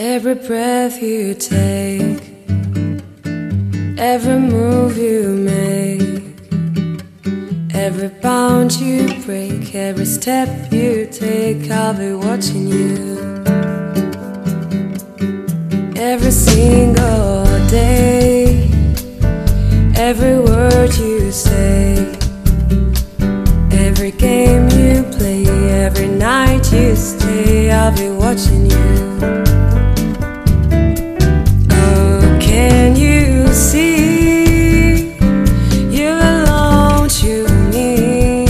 Every breath you take, every move you make, every bound you break, every step you take, I'll be watching you. Every single day, every word you say, every game you play, every night you stay, I'll be watching you. Can you see you belong to me?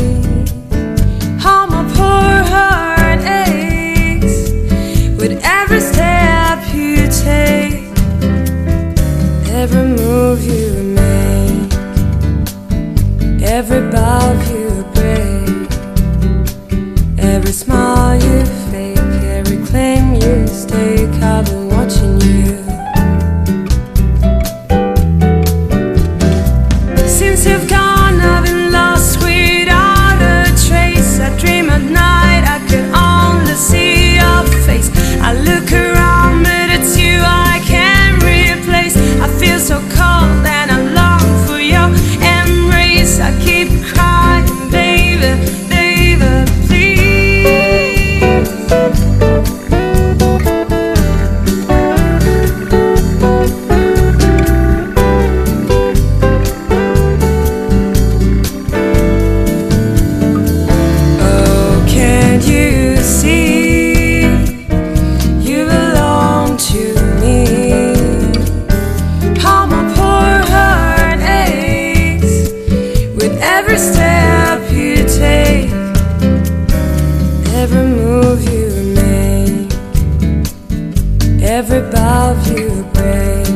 How my poor heart aches with every step you take, every move you make, every bow you break, every smile you fake, every claim you stake, I've been watching you. Since you've gone, I've been lost without a trace. I dream at night, I could only see your face. I look around, but it's you I can't replace. I feel so cold and I long for your embrace. I keep crying, baby, baby, please. Oh, can't you see you belong to me? How my poor heart aches with every step you take, every move you make, every bow you break,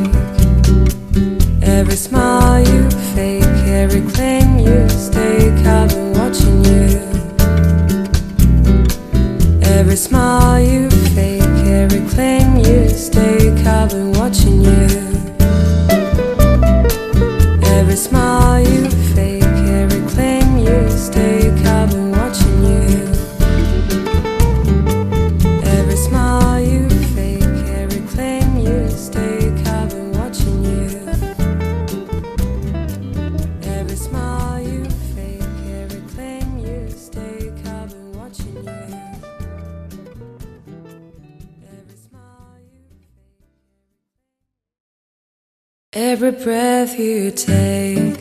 every smile you fake, every claim you stake, I've been watching you. Every smile you fake, every claim you stake, I've been watching you. Every smile you fake, every claim you stake, I've been watching you. Every smile you fake, every claim you stake, I've been watching you. Every smile you fake, every claim you stake, I've been watching you. Every smile you fake. Every breath you take,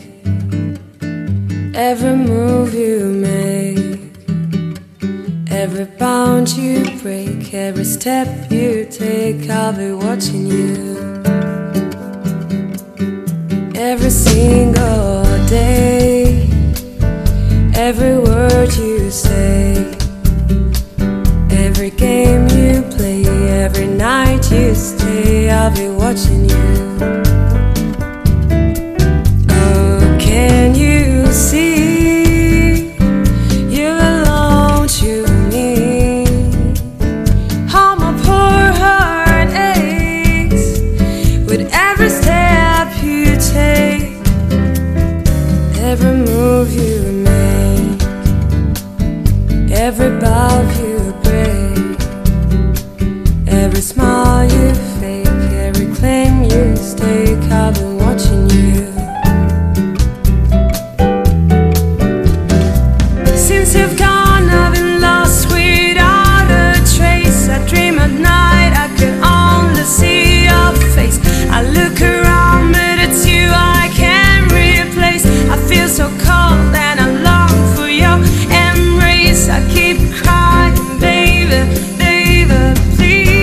every move you make, every bound you break, every step you take, I'll be watching you. Every single day, every word you say, every game you play, every night you stay, I'll be watching you. Oh, can you see you belong to me? How my poor heart aches with every step you take, every move you make, every bow you break, every smile you fake, every claim you stake, I've been watching you. Since you've gone, I've been lost without a trace. I dream at night, I could only see your face. I look around, but it's you I can't replace. I feel so cold and I long for your embrace. I keep crying, baby, baby, please.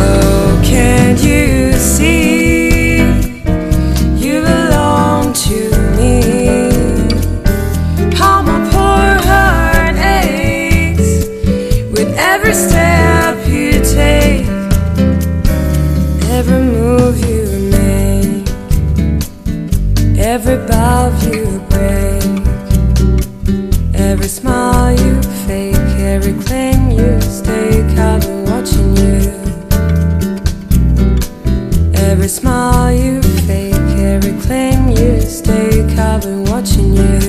Oh, can't you see you belong to me? How my poor heart aches with every step you take, every move you make, every bow you break, every smile you fake, every claim you stake, I've been watching you. Every smile you fake, every claim you stake, I've been watching you.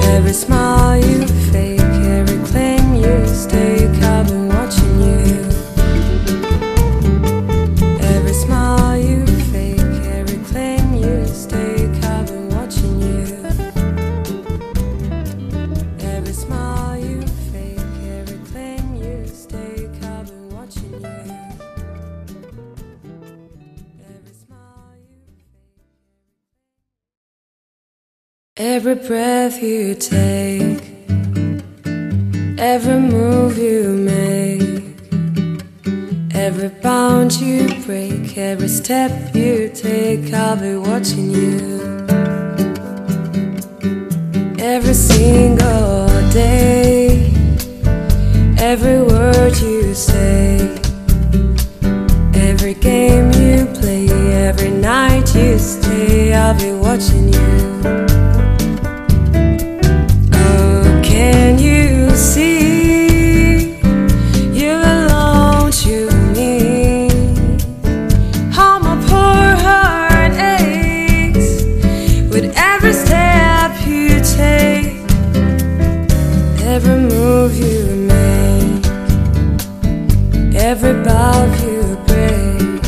Every smile you fake, every claim you stake, I've been watching you. Every smile you fake, every claim you stake, I've been watching you. Every smile you fake, every claim you stake, I've been watching you. Every breath you take, every move you make, every bound you break, every step you take, I'll be watching you. Every single day, every word you say, every game you play, every night you stay, I'll be watching you. Can you see you belong to me? How my poor heart aches with every step you take, every move you make, every bow you break,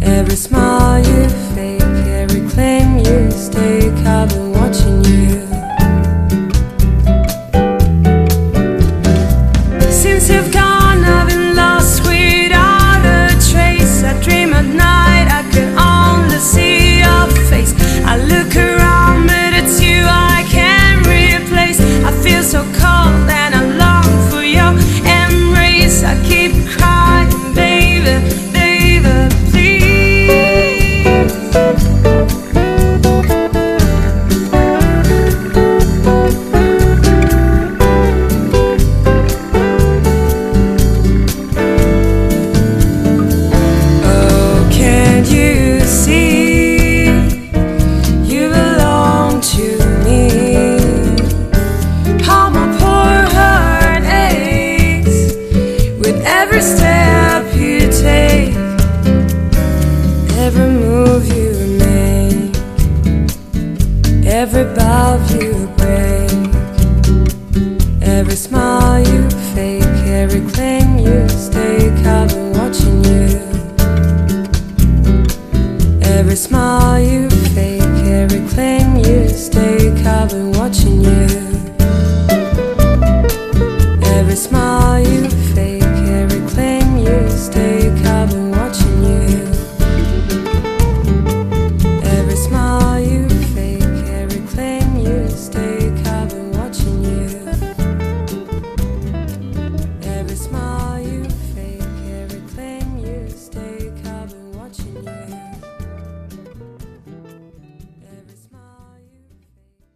every smile you fake, every claim you stake, I've been watching you. Since you've gone, I've been lost without a trace. I dream at night, I could only see your face. I look around, but it's you I can't replace. I feel so cold and I long for your embrace. I keep crying, baby, baby, please. Every step you take, every move you make, every bow you break, every smile you fake, every claim you stake, I've been watching you. Every smile you fake, every claim you stake, I've been watching you. Every smile you fake, every claim you stake, I've been watching you. Every smile you fake, every claim you stake, I've been watching you. Every smile you fake, every claim you stake, I've been watching you. Every smile you fake.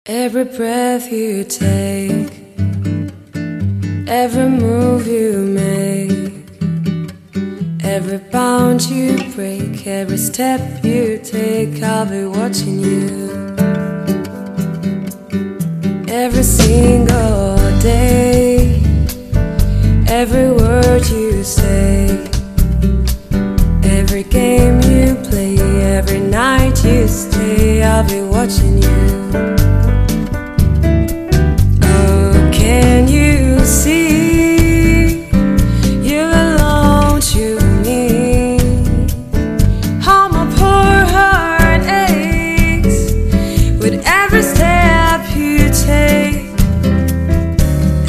Every breath you take, every move you make, every bound you break, every step you take, I'll be watching you. Every single day, every word you say, every game you play, every night you stay, I'll be watching you. Can you see you belong to me? How my poor heart aches with every step you take,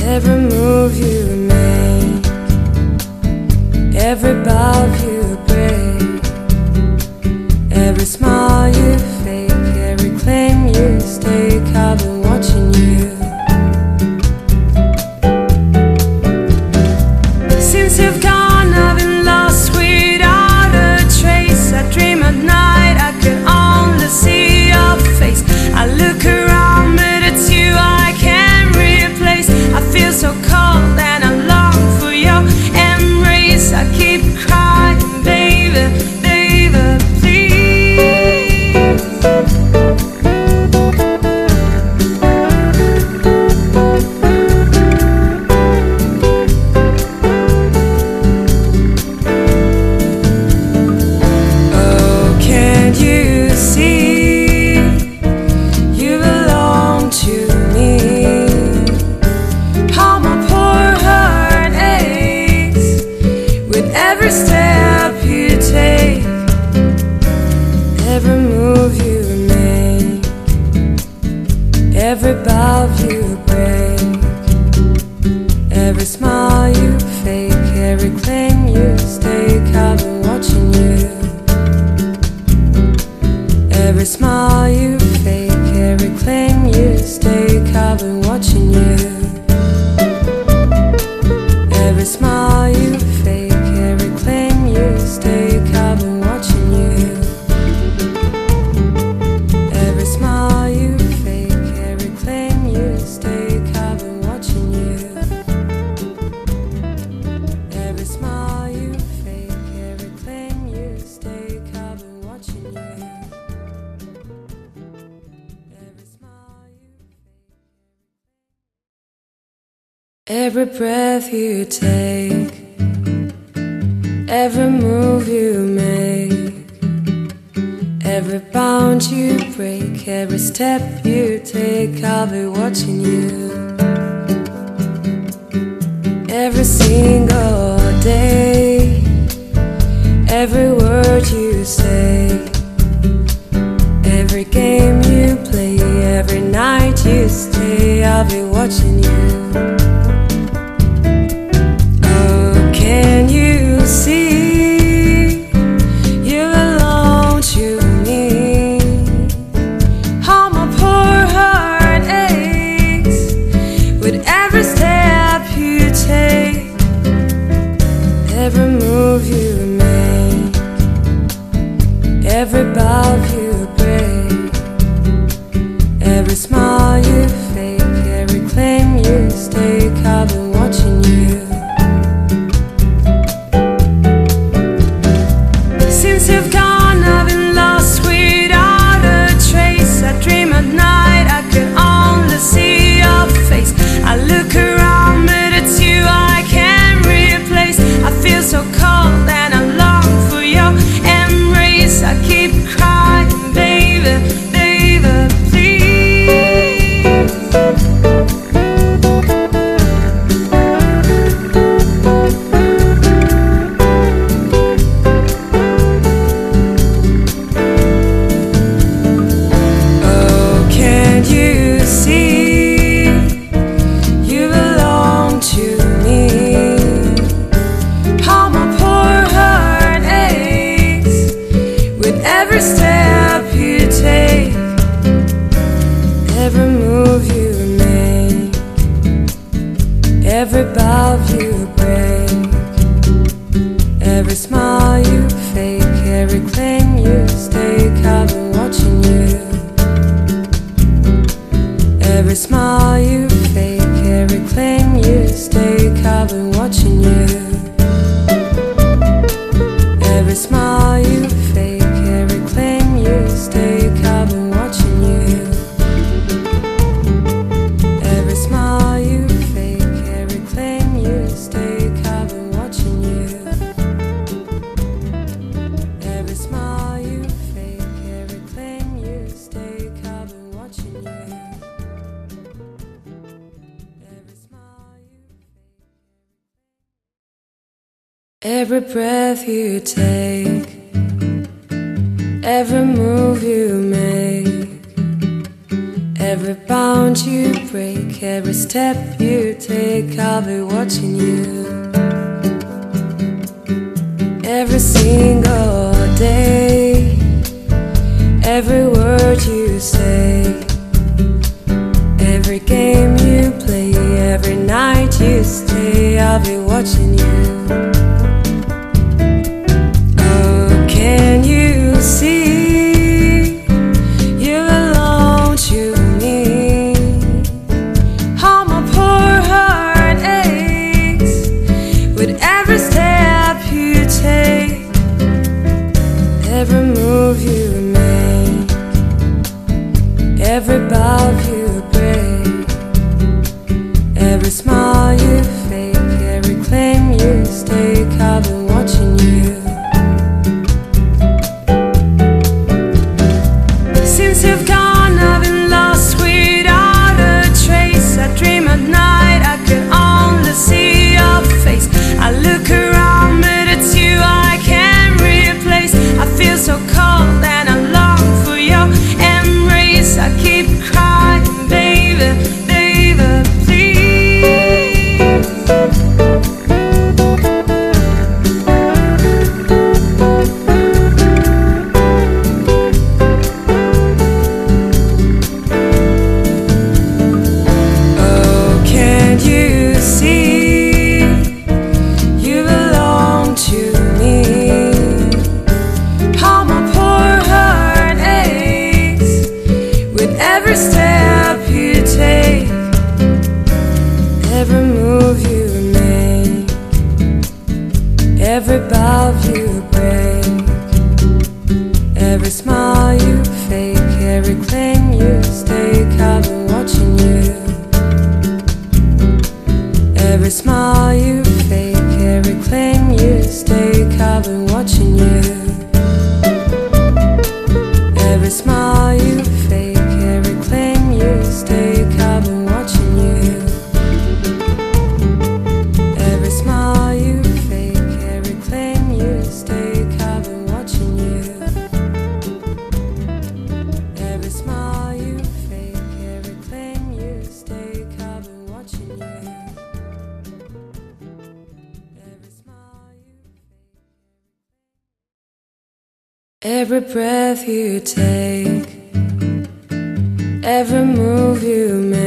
every move you make, every bow you break, every smile you fake, every claim smile you fake, every claim you stake, I've been watching you. Every smile you fake, every claim you stake, I've been watching you. Every smile you fake, every claim you stake, I've been watching you. Every smile you fake, every claim you stake, I've been watching you. Every smile you fake, every claim you stake, I've been watching you. Every smile you fake. Every breath you take, every move you make, every bound you break, every step you take, I'll be watching you. Every single day, every word you say, every game you play, every night you stay, I'll be watching you. Oh, can you see you belong to me? How my poor heart aches with every step you take, every move you make, every bow you break, every smile you fake, every claim you stake, I've been watching you. Since you've gone, I've been lost without a trace. I dream at night, I could only see your face. I look around, but it's you I can't replace. I feel so cold and I long for your embrace. I keep crying, baby, baby, please. Oh, can't you see you belong to me? How my poor heart aches with every step you take, every move you make, every bow you break, every smile you fake, every claim you stake, I've been watching you. Every smile you fake, every claim you stake, I've been watching you. Every smile you fake, every claim you stake, I've been watching you. Every smile you fake, every claim you stake, I've been watching you. Every smile you fake, every claim you stake, I've been watching you. Every smile you fake. Every breath you take, every move you make, every bound you break, every step you take, I'll be watching you. Every single day, every word you say, every game you play, every night you stay, I'll be watching you. Oh, can you see you belong to me? How my poor heart aches with every step you take, every move you make, every bow you break, every smile you fake, every claim you stake, I've been watching you. Since you've gone, I've been lost without a trace. I dream at night, I could only see your face. I look around, but it's you I can't replace. I feel so cold and I long for your embrace. I keep crying, baby, baby, please. every bow you break, every smile you fake, every claim you stake. I've been watching you. Every smile you fake, every claim you stake. I've been watching you. Every smile you fake, every claim you stake. I've been watching you. Every smile you fake, every claim you stake. I've been watching you. Every smile you fake, every claim you stake. I've been watching you. Every smile you fake. Every breath you take, every move you make,